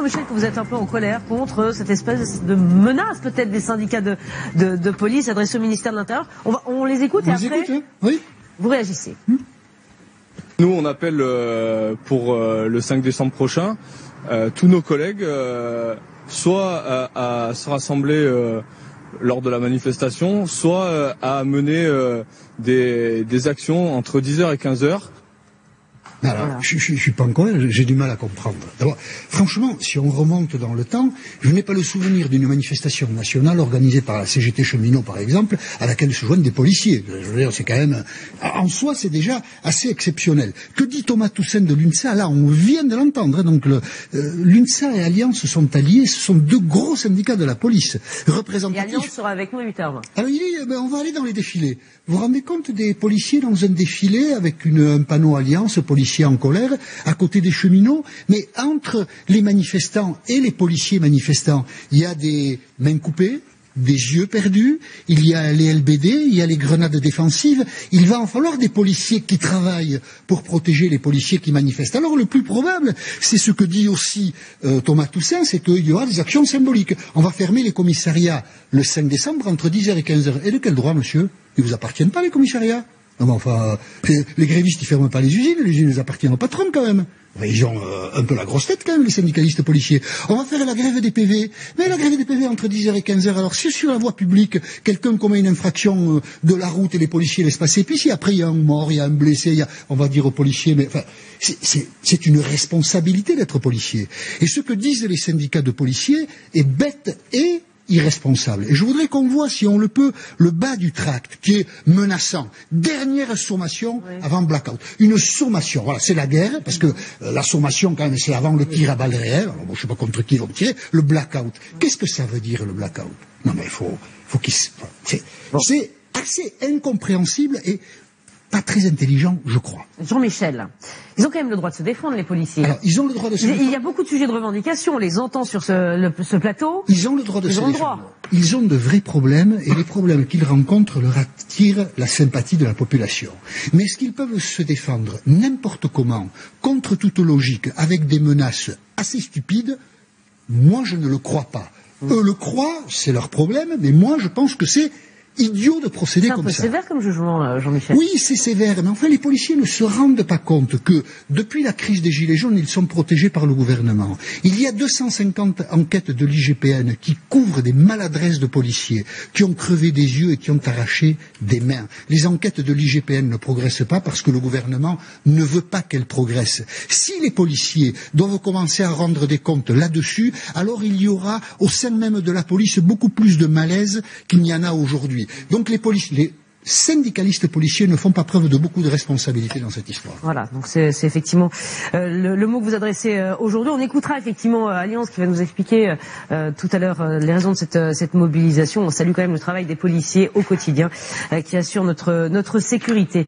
Jean-Michel, que vous êtes un peu en colère contre cette espèce de menace peut-être des syndicats de police adressée au ministère de l'Intérieur. On les écoute et après, oui. Vous réagissez. Nous, on appelle pour le 5 décembre prochain tous nos collègues soit à se rassembler lors de la manifestation, soit à mener des actions entre 10h et 15h. Alors, voilà. Je suis pas en colère, j'ai du mal à comprendre. D'abord, franchement, si on remonte dans le temps, je n'ai pas le souvenir d'une manifestation nationale organisée par la CGT Cheminot, par exemple, à laquelle se joignent des policiers. Je veux dire, c'est quand même, en soi, c'est déjà assez exceptionnel. Que dit Thomas Toussaint de l'UNSA? Là, on vient de l'entendre. Hein, donc, l'UNSA et Alliance sont alliés. Ce sont deux gros syndicats de la police représentatifs. Et Alliance sera avec nous à 8h20. Alors, il dit, on va aller dans les défilés. Vous vous rendez compte des policiers dans un défilé avec un panneau Alliance, policiers en colère, à côté des cheminots, mais entre les manifestants et les policiers manifestants, il y a des mains coupées, des yeux perdus, il y a les LBD, il y a les grenades défensives, il va en falloir des policiers qui travaillent pour protéger les policiers qui manifestent. Alors le plus probable, c'est ce que dit aussi Thomas Toussaint, c'est qu'il y aura des actions symboliques. On va fermer les commissariats le 5 décembre entre 10h et 15h. Et de quel droit, monsieur? Ils vous appartiennent pas, les commissariats? Non, mais enfin, les grévistes, ils ferment pas les usines appartiennent au patron quand même. Enfin, ils ont un peu la grosse tête quand même, les syndicalistes policiers. On va faire la grève des PV. Mais la grève des PV entre 10h et 15h. Alors si sur la voie publique, quelqu'un commet une infraction de la route et les policiers laissent passer, puis si après il y a un mort, il y a un blessé, on va dire aux policiers, mais enfin, c'est une responsabilité d'être policier. Et ce que disent les syndicats de policiers est bête et irresponsable. Et je voudrais qu'on voit, si on le peut, le bas du tract, qui est menaçant. Dernière sommation avant blackout. Une sommation, voilà, c'est la guerre, parce que la sommation, quand même, c'est avant le tir à balles réelles. Alors, bon, je sais pas contre qui ils vont tirer. Le blackout. Qu'est-ce que ça veut dire, le blackout? Non, mais il faut qu'il... C'est assez incompréhensible et pas très intelligent, je crois. Jean-Michel, ils ont quand même le droit de se défendre, les policiers. Alors, ils ont le droit de se défendre. Il y a beaucoup de sujets de revendication, on les entend sur ce plateau. Ils ont le droit de se défendre. Ils ont de vrais problèmes, et les problèmes qu'ils rencontrent leur attirent la sympathie de la population. Mais est-ce qu'ils peuvent se défendre n'importe comment, contre toute logique, avec des menaces assez stupides? Moi, je ne le crois pas. Eux le croient, c'est leur problème, mais moi, je pense que c'est idiot de procéder comme ça. C'est un peu sévère comme jugement, Jean-Michel. Oui, c'est sévère, mais enfin les policiers ne se rendent pas compte que depuis la crise des Gilets jaunes, ils sont protégés par le gouvernement. Il y a 250 enquêtes de l'IGPN qui couvrent des maladresses de policiers, qui ont crevé des yeux et qui ont arraché des mains. Les enquêtes de l'IGPN ne progressent pas parce que le gouvernement ne veut pas qu'elles progressent. Si les policiers doivent commencer à rendre des comptes là-dessus, alors il y aura au sein même de la police beaucoup plus de malaise qu'il n'y en a aujourd'hui. Donc les syndicalistes policiers ne font pas preuve de beaucoup de responsabilité dans cette histoire. Voilà, donc c'est effectivement le mot que vous adressez aujourd'hui. On écoutera effectivement Alliance qui va nous expliquer tout à l'heure les raisons de cette mobilisation. On salue quand même le travail des policiers au quotidien qui assurent notre sécurité.